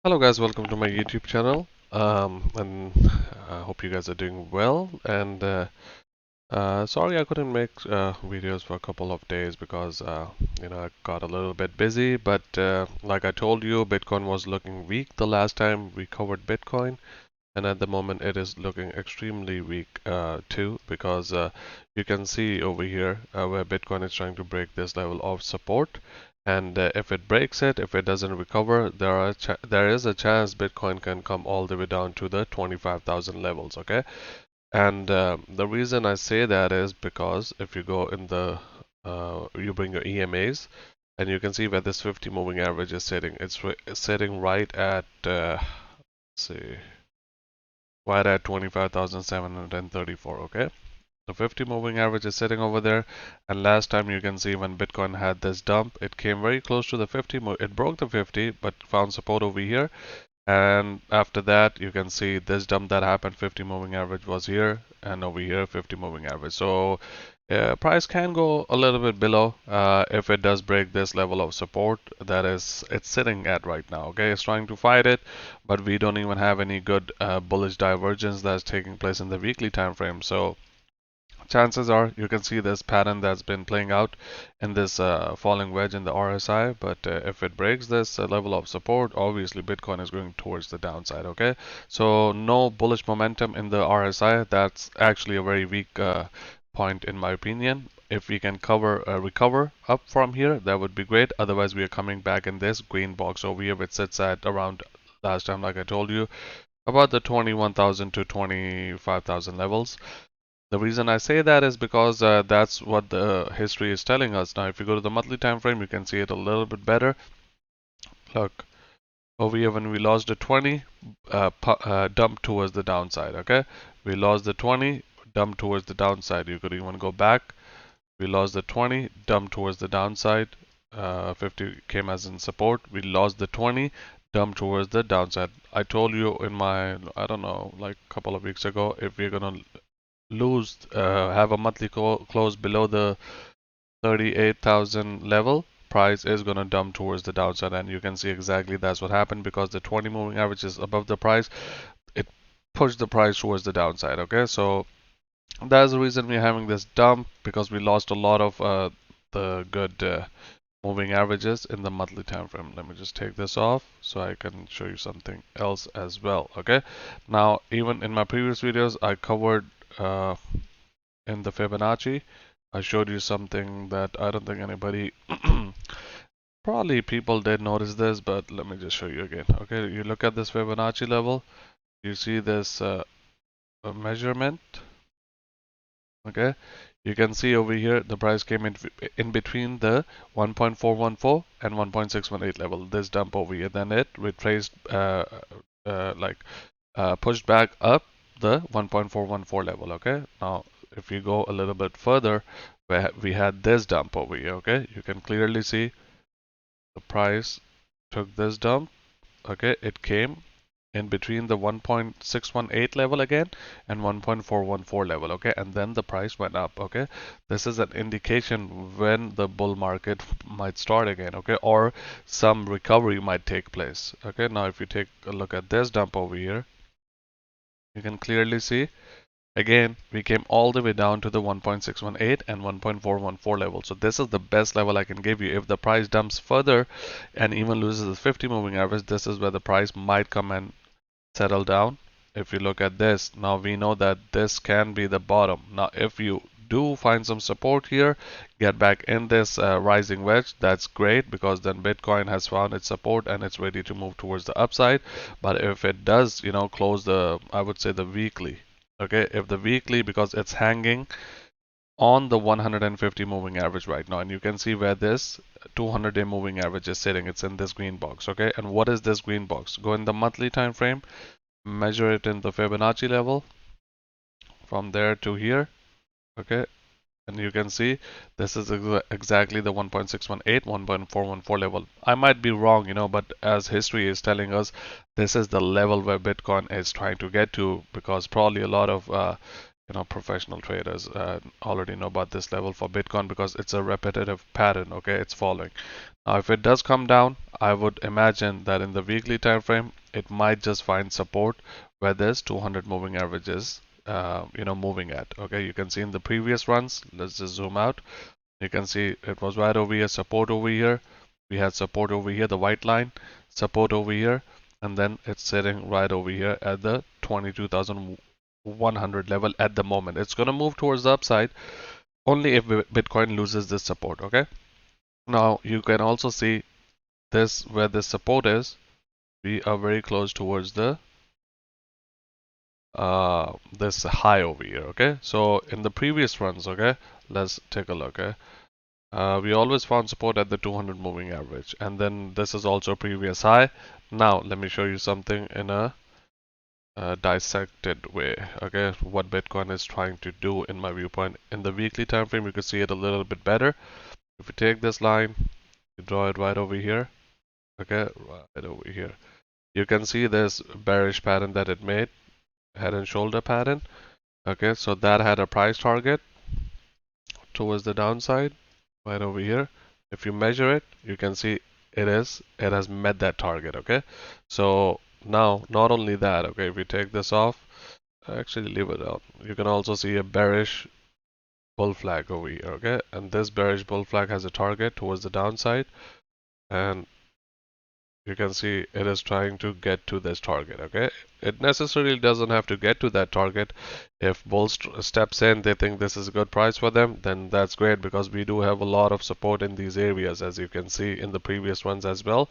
Hello guys, welcome to my YouTube channel. And I hope you guys are doing well. And sorry I couldn't make videos for a couple of days because I got a little bit busy. But like I told you, Bitcoin was looking weak the last time we covered Bitcoin, and at the moment it is looking extremely weak too because you can see over here where Bitcoin is trying to break this level of support, and if it breaks it, if it doesn't recover, there is a chance Bitcoin can come all the way down to the 25,000 levels. Okay, and the reason I say that is because if you go in the you bring your EMAs, and you can see where this 50 moving average is sitting. It's sitting right at let's see, right at 25,734. Okay, the 50 moving average is sitting over there, and last time you can see when Bitcoin had this dump, it came very close to the 50. It broke the 50 but found support over here, and after that you can see this dump that happened. 50 moving average was here, and over here 50 moving average. So price can go a little bit below if it does break this level of support that is it's sitting at right now. Okay, it's trying to fight it, but we don't even have any good bullish divergence that's taking place in the weekly time frame. So chances are you can see this pattern that's been playing out in this falling wedge in the RSI. But if it breaks this level of support, obviously Bitcoin is going towards the downside. Okay, so no bullish momentum in the RSI. That's actually a very weak point in my opinion. If we can recover up from here, that would be great. Otherwise, we are coming back in this green box over here, which sits at around last time, like I told you, about the 21,000 to 25,000 levels. The reason I say that is because that's what the history is telling us. Now, if you go to the monthly time frame, you can see it a little bit better. Look, over here when we lost the 20, dump towards the downside. Okay, we lost the 20, dump towards the downside. You could even go back. We lost the 20, dump towards the downside. 50 came as in support. We lost the 20, dump towards the downside. I told you in my, I don't know, like a couple of weeks ago, if we're gonna have a monthly close below the 38,000 level, price is going to dump towards the downside, and you can see exactly that's what happened because the 20 moving average is above the price. It pushed the price towards the downside. Okay, so that's the reason we're having this dump, because we lost a lot of the good moving averages in the monthly time frame. Let me just take this off so I can show you something else as well. Okay, now even in my previous videos I covered in the Fibonacci. I showed you something that I don't think anybody, probably people did notice this, but let me just show you again. Okay, you look at this Fibonacci level, you see this measurement. Okay, you can see over here the price came in between the 1.414 and 1.618 level. This dump over here, then it retraced, pushed back up the 1.414 level. Okay, now if you go a little bit further, we had this dump over here. Okay, you can clearly see the price took this dump. Okay, it came in between the 1.618 level again and 1.414 level. Okay, and then the price went up. Okay, this is an indication when the bull market might start again. Okay, or some recovery might take place. Okay, now if you take a look at this dump over here, you can clearly see again we came all the way down to the 1.618 and 1.414 level. So this is the best level I can give you. If the price dumps further and even loses the 50 moving average, this is where the price might come and settle down. If you look at this, now we know that this can be the bottom. Now if you do find some support here, get back in this rising wedge, that's great, because then Bitcoin has found its support and it's ready to move towards the upside. But if it does, close the, I would say, the weekly, okay, if the weekly, because it's hanging on the 150 moving average right now, and you can see where this 200-day moving average is sitting. It's in this green box. Okay, and what is this green box? Go in the monthly time frame, measure it in the Fibonacci level from there to here. Okay, and you can see this is exactly the 1.618, 1.414 level. I might be wrong, but as history is telling us, this is the level where Bitcoin is trying to get to, because probably a lot of professional traders already know about this level for Bitcoin because it's a repetitive pattern. Okay, it's following. Now, if it does come down, I would imagine that in the weekly time frame, it might just find support where there's 200 moving averages, moving at. Okay, you can see in the previous runs. Let's just zoom out. You can see it was right over here, support over here. We had support over here, the white line, support over here, and then it's sitting right over here at the 22,100 level at the moment. It's going to move towards the upside only if Bitcoin loses this support. Okay. Now you can also see this where this support is. We are very close towards the this high over here. Okay. So in the previous runs, okay, let's take a look. Okay. We always found support at the 200 moving average, and then this is also a previous high. Now let me show you something in a dissected way. Okay, what Bitcoin is trying to do in my viewpoint. In the weekly time frame, you can see it a little bit better. If you take this line, you draw it right over here. Okay, right over here. You can see this bearish pattern that it made, head and shoulder pattern. Okay, so that had a price target towards the downside right over here. If you measure it, you can see it has met that target. Okay, so now not only that, okay, if we take this off, actually leave it out, you can also see a bearish bull flag over here. Okay, and this bearish bull flag has a target towards the downside, and you can see it is trying to get to this target. Okay, it necessarily doesn't have to get to that target. If bull steps in, they think this is a good price for them, then that's great, because we do have a lot of support in these areas, as you can see in the previous ones as well.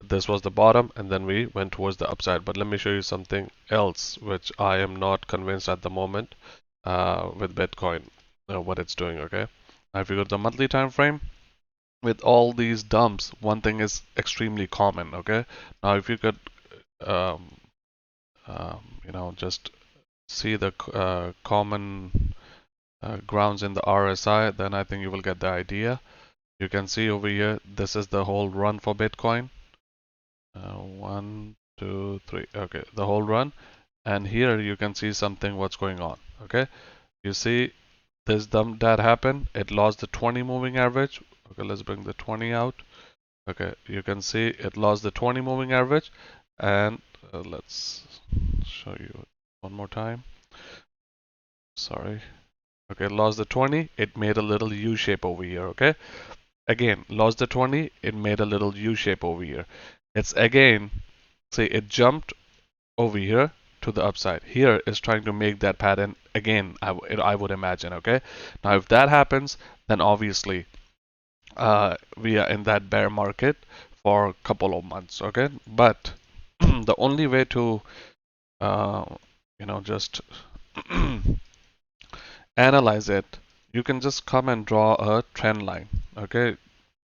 This was the bottom, and then we went towards the upside. But let me show you something else which I am not convinced at the moment with Bitcoin, what it's doing. Okay, now if you go to the monthly time frame, with all these dumps, one thing is extremely common. Okay, now if you could um, just see the common grounds in the RSI, then I think you will get the idea. You can see over here, this is the whole run for Bitcoin. 1, 2, 3. Okay, the whole run. And here you can see something what's going on. Okay, you see this dump that happened. It lost the 20 moving average. Okay, let's bring the 20 out. Okay, you can see it lost the 20 moving average, and let's show you one more time. Sorry. Okay, lost the 20, it made a little U shape over here. Okay, again, lost the 20, it made a little U shape over here. It's again, see, it jumped over here to the upside. Here is trying to make that pattern again, I would imagine. Okay, now if that happens, then obviously we are in that bear market for a couple of months. Okay, but the only way to just analyze it, you can just come and draw a trend line. Okay,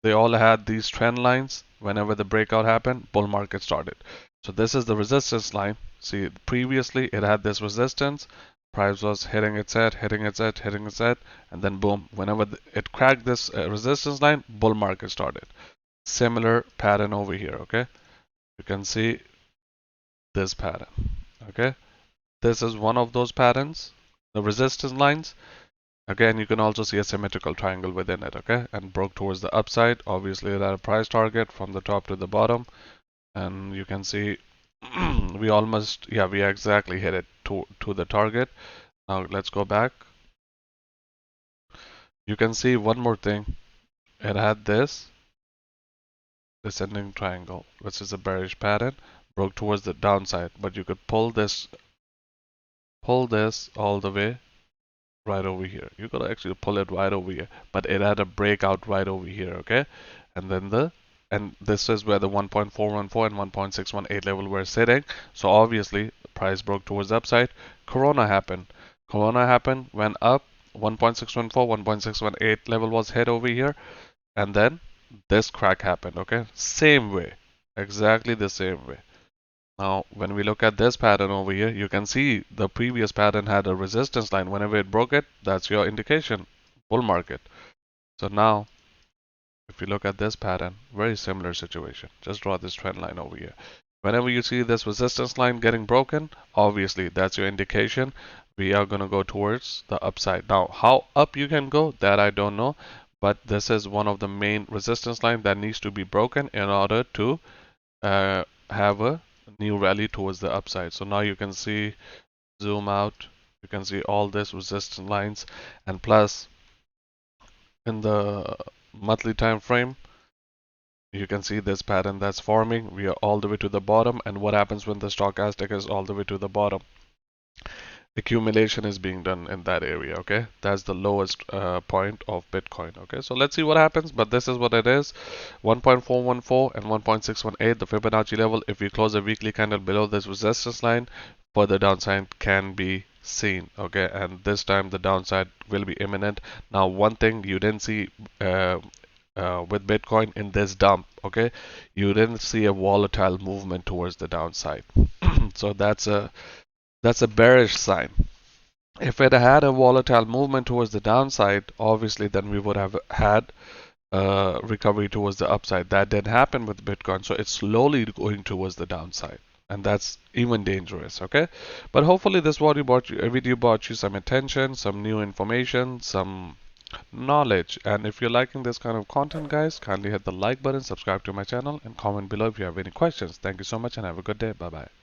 they all had these trend lines. Whenever the breakout happened, bull market started. So this is the resistance line. See, previously it had this resistance, price was hitting its head, hitting its head, hitting its head, and then boom, whenever it cracked this resistance line, bull market started. Similar pattern over here. Okay, you can see this pattern. Okay, this is one of those patterns, the resistance lines. Again, you can also see a symmetrical triangle within it. Okay, and broke towards the upside. Obviously it had a price target from the top to the bottom, and you can see we almost, yeah, we exactly hit it to the target. Now let's go back. You can see one more thing. It had this descending triangle, which is a bearish pattern, broke towards the downside, but you could pull this all the way right over here. You could actually pull it right over here, but it had a breakout right over here. Okay, and then this is where the 1.414 and 1.618 level were sitting. So obviously the price broke towards the upside. Corona happened, went up. 1.614, 1.618 level was hit over here, and then this crack happened. Okay, same way, exactly the same way. Now, when we look at this pattern over here, you can see the previous pattern had a resistance line. Whenever it broke it, that's your indication, bull market. So now, if you look at this pattern, very similar situation. Just draw this trend line over here. Whenever you see this resistance line getting broken, obviously that's your indication we are going to go towards the upside. Now, how up you can go, that I don't know, but this is one of the main resistance line that needs to be broken in order to have a new rally towards the upside. So now you can see, zoom out, you can see all this resistance lines, and plus in the monthly time frame, you can see this pattern that's forming. We are all the way to the bottom, and what happens when the stochastic is all the way to the bottom? Accumulation is being done in that area. Okay, that's the lowest point of Bitcoin. Okay, so let's see what happens, but this is what it is: 1.414 and 1.618, the Fibonacci level. If we close a weekly candle below this resistance line, further downside can be seen. Okay, and this time the downside will be imminent. Now, one thing you didn't see with Bitcoin in this dump, okay, you didn't see a volatile movement towards the downside. So that's a bearish sign. If it had a volatile movement towards the downside, obviously then we would have had recovery towards the upside. That didn't happen with Bitcoin, so it's slowly going towards the downside, and that's even dangerous. Okay, but hopefully this video brought you some attention, some new information, some knowledge. And if you're liking this kind of content, guys, kindly hit the like button, subscribe to my channel, and comment below if you have any questions. Thank you so much, and have a good day. Bye bye.